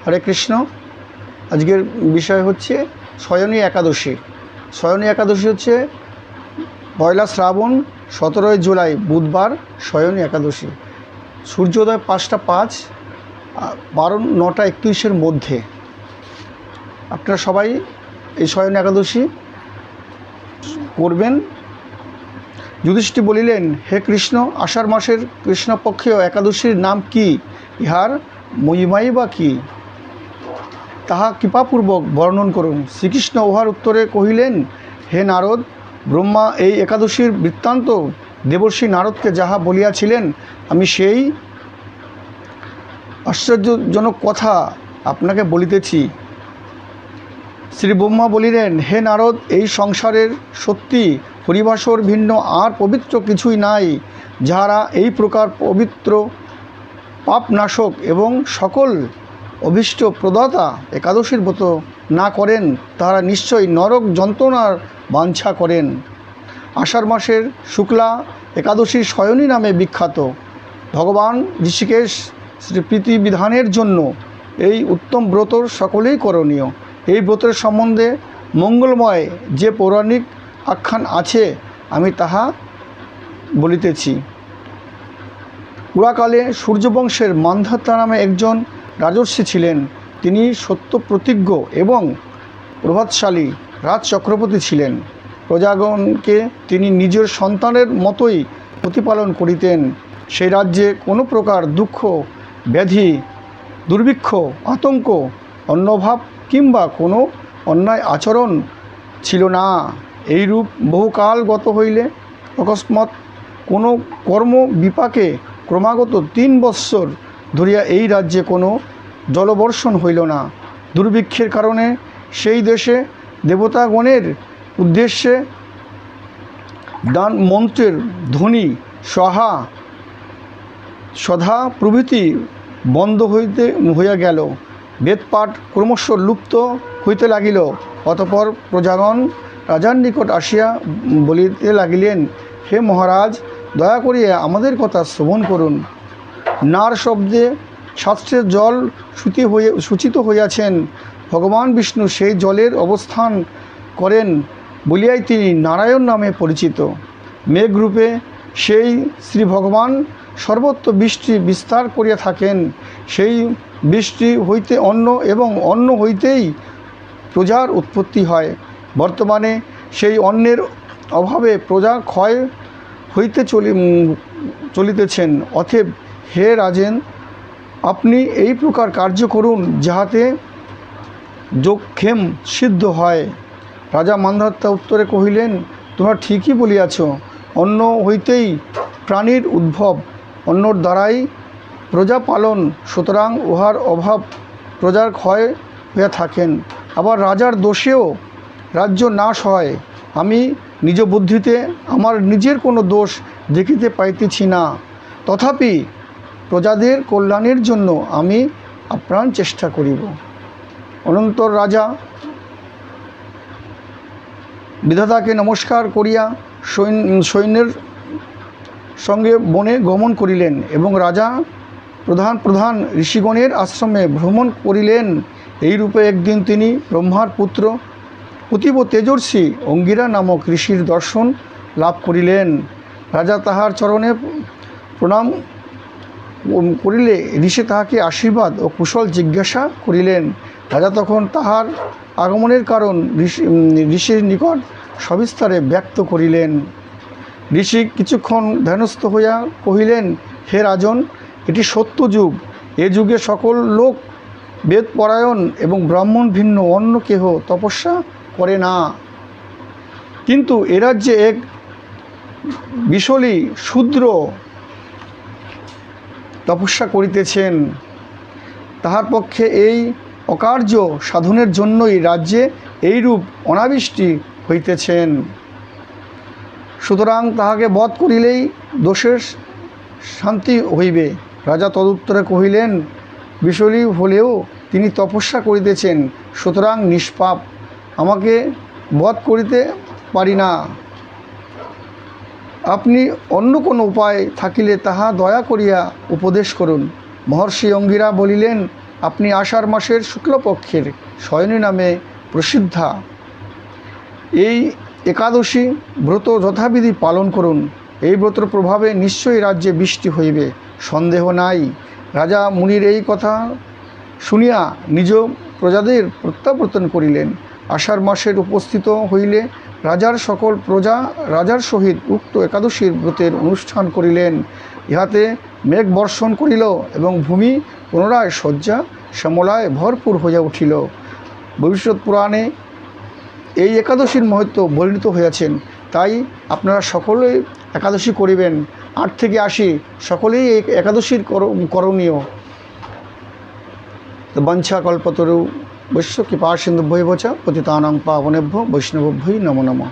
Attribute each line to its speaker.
Speaker 1: হরে কৃষ্ণ। আজকের বিষয় হচ্ছে শয়নী একাদশী। শয়নী একাদশী হচ্ছে 1 শ্রাবণ 17 জুলাই বুধবার শয়নী একাদশী। সূর্যোদয় 5টা 5, 9টা 31 মধ্যে। আপনারা সবাই এই শয়নী একাদশী করবেন। যুধিষ্ঠির বলিলেন, হে কৃষ্ণ, আষাঢ় মাসের কৃষ্ণপক্ষীয় একাদশীর নাম কি? ইহার মহিমাই বা কী? তাহা কৃপাপূর্বক বর্ণন করুন। শ্রীকৃষ্ণ উহার উত্তরে কহিলেন, হে নারদ, ব্রহ্মা এই একাদশীর বৃত্তান্ত দেবর্ষি নারদকে যাহা বলিয়াছিলেন, আমি সেই আশ্চর্যজনক কথা আপনাকে বলিতেছি। শ্রী ব্রহ্মা বলিলেন, হে নারদ, এই সংসারের সত্যি হরিবাসর ভিন্ন আর পবিত্র কিছুই নাই। যাহারা এই প্রকার পবিত্র পাপনাশক এবং সকল অভীষ্ট প্রদাতা একাদশীর ব্রত না করেন, তাহারা নিশ্চয়ই নরক যন্ত্রণার বাঞ্ছা করেন। আষাঢ় মাসের শুক্লা একাদশী শয়নী নামে বিখ্যাত। ভগবান ঋষিকেশ শ্রীপ্রীতি বিধানের জন্য এই উত্তম ব্রত সকলেই করণীয়। এই ব্রতের সম্বন্ধে মঙ্গলময় যে পৌরাণিক আখ্যান আছে, আমি তাহা বলিতেছি। পুরাকালে সূর্যবংশের মান্ধাতা নামে একজন রাজর্ষি ছিলেন। তিনি সত্যপ্রতিজ্ঞ এবং প্রভাবশালী রাজচক্রবর্তী ছিলেন। প্রজাগণকে তিনি নিজের সন্তানের মতোই প্রতিপালন করিতেন। সেই রাজ্যে কোনো প্রকার দুঃখ, ব্যাধি, দুর্ভিক্ষ, আতঙ্ক, অন্নভাব কিংবা কোনো অন্যায় আচরণ ছিল না। এইরূপ বহুকাল গত হইলে অকস্মাৎ কোনো কর্ম বিপাকে ক্রমাগত 3 বৎসর ধরিয়া এই রাজ্যে কোনো জলবর্ষণ হইল না। দুর্ভিক্ষের কারণে সেই দেশে দেবতাগণের উদ্দেশ্যে দান মন্ত্রের ধ্বনি, সহা সধা প্রভৃতি বন্ধ হইয়া গেল। বেদপাঠ ক্রমশ লুপ্ত হইতে লাগিল। অতঃপর প্রজাগণ রাজার নিকট আসিয়া বলিতে লাগিলেন, হে মহারাজ, দয়া করিয়া আমাদের কথা শ্রবণ করুন। নার শব্দে শাস্ত্রের জল সূচিত হইয়াছেন। ভগবান বিষ্ণু সেই জলের অবস্থান করেন বলিয়াই তিনি নারায়ণ নামে পরিচিত। মেঘরূপে সেই শ্রী ভগবান সর্বত্র বৃষ্টি বিস্তার করিয়া থাকেন। সেই বৃষ্টি হইতে অন্ন এবং অন্ন হইতেই প্রজার উৎপত্তি হয়। বর্তমানে সেই অন্নের অভাবে প্রজা ক্ষয় হইতে চলিতেছেন। অতএব হে রাজেন, আপনি এই প্রকার কার্য করুন যাহাতে যোগক্ষেম সিদ্ধ হয়। রাজা মান্ধাতা উত্তরে কহিলেন, তোমরা ঠিকই বলিয়াছ। অন্ন হইতেই প্রাণীর উদ্ভব, অন্নর দ্বারাই প্রজা পালন, সুতরাং উহার অভাব প্রজার ক্ষয় হইয়া থাকেন। আবার রাজার দোষেও রাজ্য নাশ হয়। আমি নিজ বুদ্ধিতে আমার নিজের কোনো দোষ দেখিতে পাইতেছি না। তথাপি প্রজাদের কল্যাণের জন্য আমি আপ্রাণ চেষ্টা করিব। অনন্তর রাজা বিধাতাকে নমস্কার করিয়া সৈন্যের সঙ্গে বনে গমন করিলেন এবং রাজা প্রধান ঋষিগণের আশ্রমে ভ্রমণ করিলেন। এইরূপে একদিন তিনি ব্রহ্মার পুত্র অতীব তেজস্বী অঙ্গিরা নামক ঋষির দর্শন লাভ করিলেন। রাজা তাহার চরণে প্রণাম করিলে ঋষি তাহাকে আশীর্বাদ ও কুশল জিজ্ঞাসা করিলেন। রাজা তখন তাহার আগমনের কারণ ঋষির নিকট সবিস্তারে ব্যক্ত করিলেন। ঋষি কিছুক্ষণ ধ্যানস্থ হইয়া কহিলেন, হে রাজন, এটি সত্য যুগ। এ যুগে সকল লোক বেদপরায়ণ এবং ব্রাহ্মণ ভিন্ন অন্য কেহ তপস্যা করে না। কিন্তু এ রাজ্যে এক বিশলী শূদ্র তপস্যা করিতেছেন। তাহার পক্ষে এই অকার্য সাধনের জন্যই রাজ্যে এইরূপ অনাবৃষ্টি হইতেছেন। সুতরাং তাহাকে বধ করিলেই দোষের শান্তি হইবে। রাজা তদুত্তরে কহিলেন, বিশলী হলেও তিনি তপস্যা করিতেছেন, সুতরাং নিষ্পাপ। আমাকে বধ করিতে পারি না। আপনি অন্য কোনো উপায় থাকিলে তাহা দয়া করিয়া উপদেশ করুন। মহর্ষি অঙ্গিরা বলিলেন, আপনি আষাঢ় মাসের শুক্লপক্ষের শয়নী নামে প্রসিদ্ধা এই একাদশী ব্রত যথাবিধি পালন করুন। এই ব্রতের প্রভাবে নিশ্চয়ই রাজ্যে বৃষ্টি হইবে, সন্দেহ নাই। রাজা মুনির এই কথা শুনিয়া নিজ প্রজাদের প্রত্যাবর্তন করিলেন। আষাঢ় মাসের উপস্থিত হইলে রাজার সকল প্রজা রাজার সহিত উক্ত একাদশীর ব্রতের অনুষ্ঠান করিলেন। ইহাতে মেঘ বর্ষণ করিল এবং ভূমি পুনরায় শয্যা শ্যামলায় ভরপুর হইয়া উঠিল। ভবিষ্যৎ পুরাণে এই একাদশীর মহত্ব বর্ণিত হইয়াছেন, তাই আপনারা সকলেই একাদশী করিবেন। 8 থেকে 80 সকলেই এই একাদশীর করণীয়। বঞ্ছা কল্পতরু বৈশ্য কৃপা সিন্ধুভ্যৈব চ পতিতানাং পাবনেভ্যো বৈষ্ণবেভ্যো নমো নমঃ।